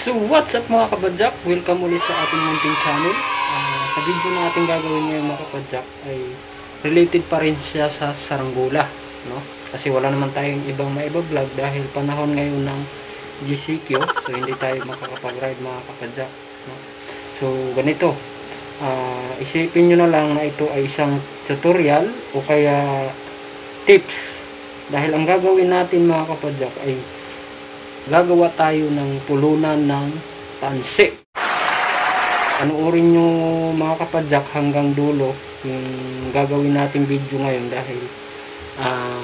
So what's up mga kabadyak? Welcome ulit sa ating munting channel. Sa video na ating gagawin ngayon mga kabadyak ay related pa rin siya sa saranggola, no? Kasi wala naman tayong ibang maiba-vlog dahil panahon ngayon ng GCQ, so hindi tayo makakapag-ride mga kabadyak, no? So ganito, isipin nyo na lang na ito ay isang tutorial o kaya tips, dahil ang gagawin natin mga kapadyak ay gagawa tayo ng pulunan ng tansi. Panoorin nyo mga kapadyak hanggang dulo yung gagawin nating video ngayon, dahil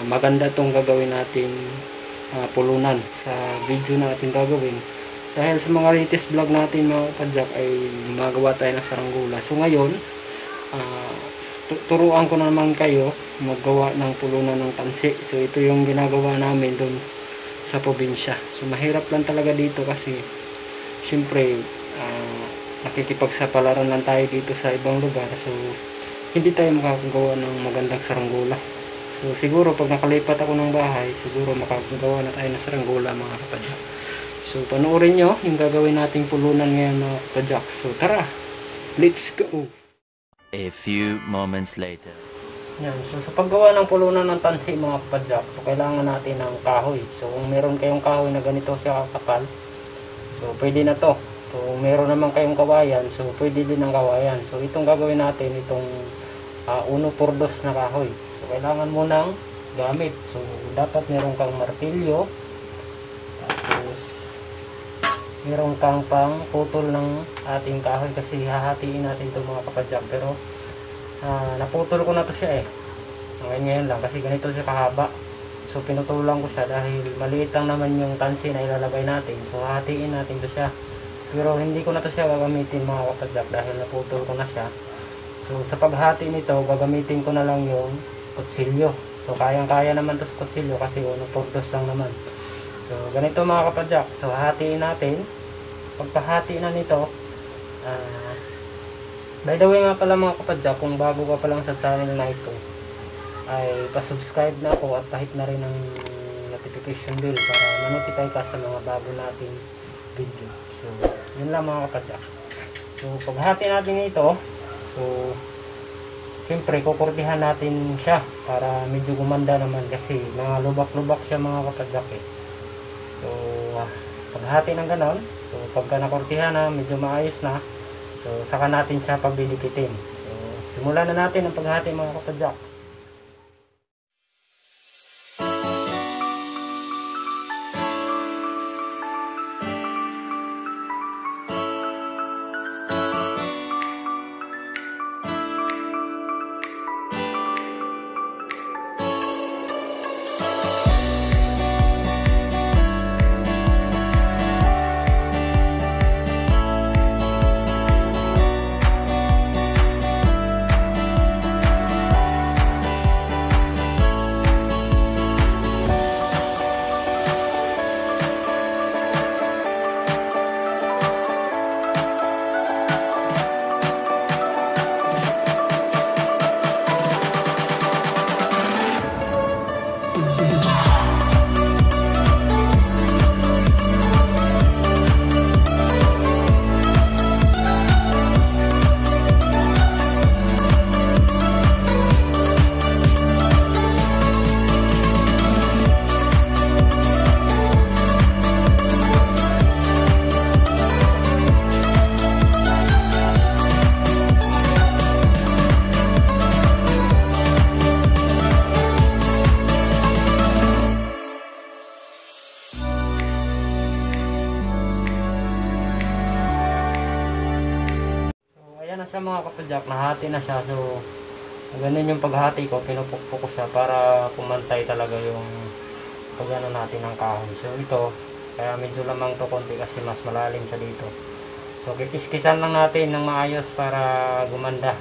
maganda tong gagawin nating pulunan sa video natin gagawin. Dahil sa mga latest vlog natin mga kapadyak ay magawa tayo ng saranggola. So ngayon turuan ko naman kayo maggawa ng pulunan ng tansi. So ito yung ginagawa namin doon sa probinsya. So mahirap lang talaga dito kasi syempre nakikipagsapalaran lang tayo dito sa ibang lugar. So hindi tayo makakagawa ng magandang saranggola. So siguro pag nakalipat ako ng bahay, siguro makakagawa na tayo ng saranggola mga kapadyak. So panoorin nyo yung gagawin nating pulunan ngayon mga kapadyak. So tara, let's go! A few moments later. Yan. So sa paggawa ng pulunan ng tansi mga kapadyak, so kailangan natin ng kahoy. So kung meron kayong kahoy na ganito siya kakapal, so pwede na to. So meron naman kayong kawayan, so pwede din ng kawayan. So itong gagawin natin, itong 1x2 na kahoy. So kailangan mo ng gamit. So dapat meron kang martilyo, tapos meron kang pang putol ng ating kahoy kasi hahatiin natin ito mga kapadyak. Pero naputol ko na to siya ngayon lang kasi ganito siya kahaba. So pinutulan ko siya dahil maliit lang naman yung tansi na ilalagay natin. So hahatiin natin to siya, pero hindi ko na to siya gagamitin mga kapadyak dahil naputol ko na siya. So sa paghati nito gagamitin ko na lang yung kutsilyo. So kayang kaya naman to sa kutsilyo kasi 1/4 lang naman. So ganito mga kapadyak. So hahatiin natin. Pagkahati na nito, by the way nga pala mga kapadyak, kung bago ka pa lang sa channel na ito, ay pa-subscribe na po at pahit na rin ang notification bell para ma-notify ka sa mga bago nating video. So yun lang mga kapadyak. So paghati natin ito, so siyempre kukurtihan natin siya para medyo gumanda naman kasi mga lubak-lubak siya mga kapadyak So paghati ng ganon, so pagka nakurtihan na medyo maayos na, so saka natin siya pagdidikitin. So simulan na natin ang paghati mga kapadyak. Na siya mga kapadyak, nahati na siya. So ganun yung paghati ko, pinupukpok ko siya para pumantay talaga yung pagano natin ng kahoy. So ito, kaya medyo lamang to konti kasi mas malalim siya dito. So kikiskisan lang natin ng maayos para gumanda.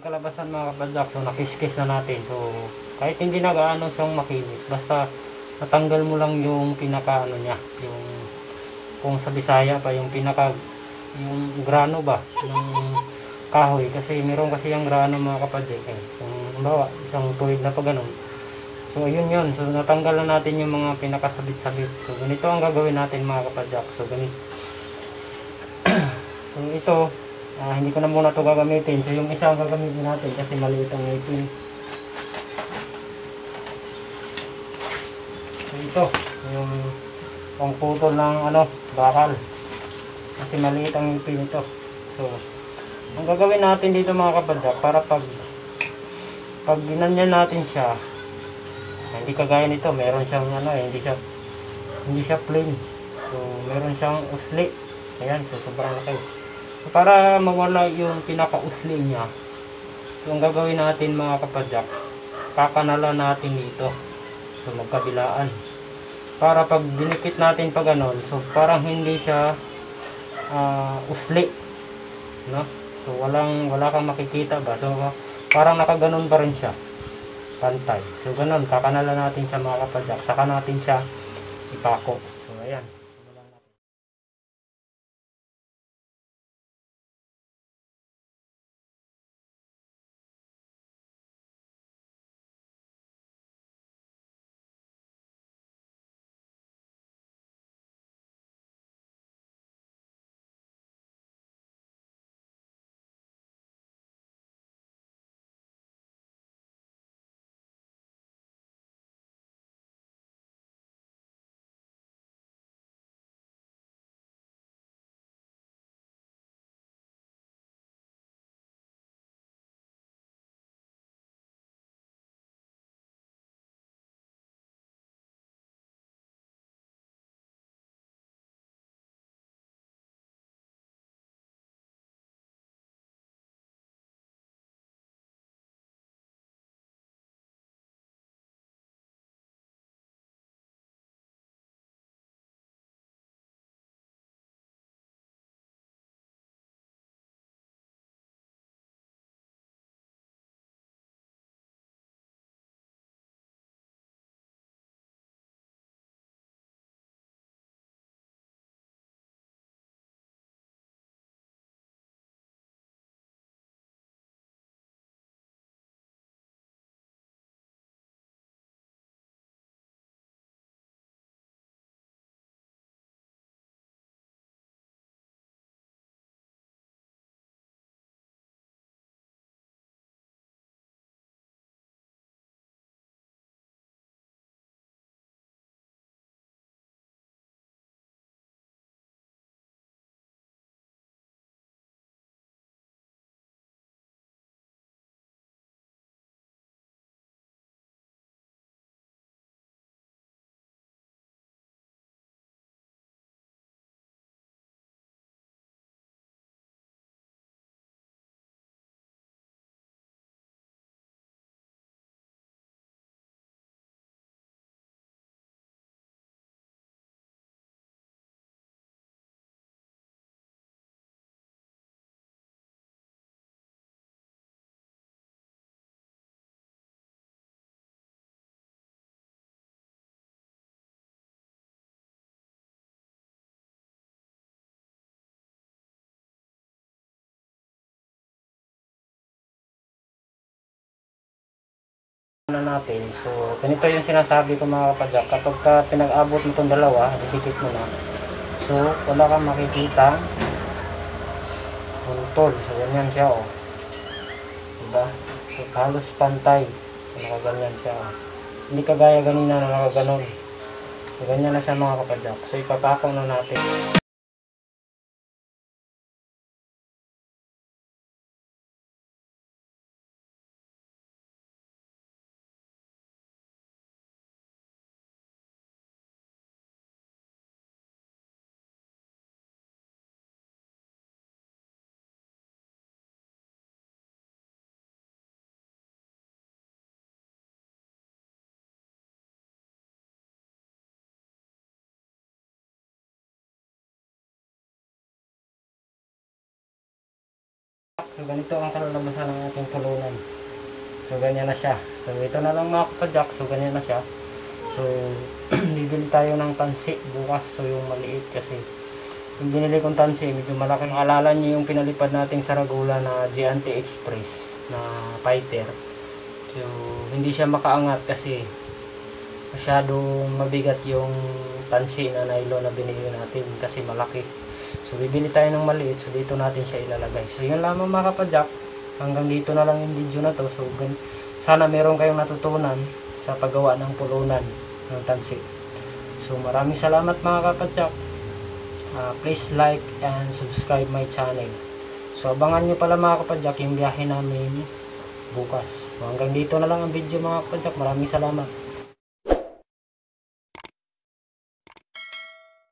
kalabasan mga kapadyak, so nakiskis na natin. So kahit hindi na gaano siyang makinis, basta natanggal mo lang yung pinaka ano niya, yung kung sa Bisaya pa yung pinaka yung grano ba ng kahoy, kasi meron kasi yung grano mga kapadyak eh. Kung halimbawa isang tuwid na pa ganun, so ayun yun, so natanggal na natin yung mga pinakasabit-sabit. So ganito ang gagawin natin mga kapadyak. So ganito. So ito, hindi ko na muna ito gagamitin. So yung isa ang gagamitin natin kasi maliit ang ngipin. So ito, yung pangputol ng bakal. Kasi maliit ang ngipin ito. So ang gagawin natin dito mga kapadyak, para pag ginanyan natin siya, hindi kagaya nito, meron siyang hindi siya plain. So meron siyang usli. Ayan, so sobrang laki. So, para mawala yung pinaka-usli niya, so ang gagawin natin mga kapadyak, kakanalan natin dito. So magkabilaan. Para pag dinikit natin pag ganon, so parang hindi siya usli, no? So wala kang makikita ba? So parang nakaganon pa rin siya. Pantay. So ganon, kakanalan natin siya mga kapadyak. Saka natin siya ipako. So ayan. Na natin. So ganito yung sinasabi ko mga kapadyak, kapag pinag-abot mo itong dalawa, didikit mo na, so wala kang makikita puntol. So ganyan siya, oh, diba? So halos pantay. So nakaganyan siya, oh. Hindi kagaya ganina na nakaganon. So ganyan na siya mga kapadyak. So ipapakaw na natin. So ganito ang kalalabasan ng ating pulunan. So ganyan na siya. So ito na lang mga kapadyak. So ganyan na siya. So bibili tayo ng tansi bukas. So yung maliit kasi yung binili kong tansi medyo malaki. Alala niyo yung pinalipad nating Saragula na Giante Express na fighter. So hindi siya makaangat kasi masyadong mabigat yung tansi na nylon na binili natin kasi malaki. So bibili tayo ng maliit, so dito natin siya ilalagay. So yun lamang mga kapadyak, hanggang dito na lang yung video na to. So sana meron kayong natutunan sa paggawa ng pulunan ng tansi. So maraming salamat mga kapadyak. Please like and subscribe my channel. So abangan nyo pala mga kapadyak yung biyahe namin bukas. So, hanggang dito na lang ang video mga kapadyak. Maraming salamat.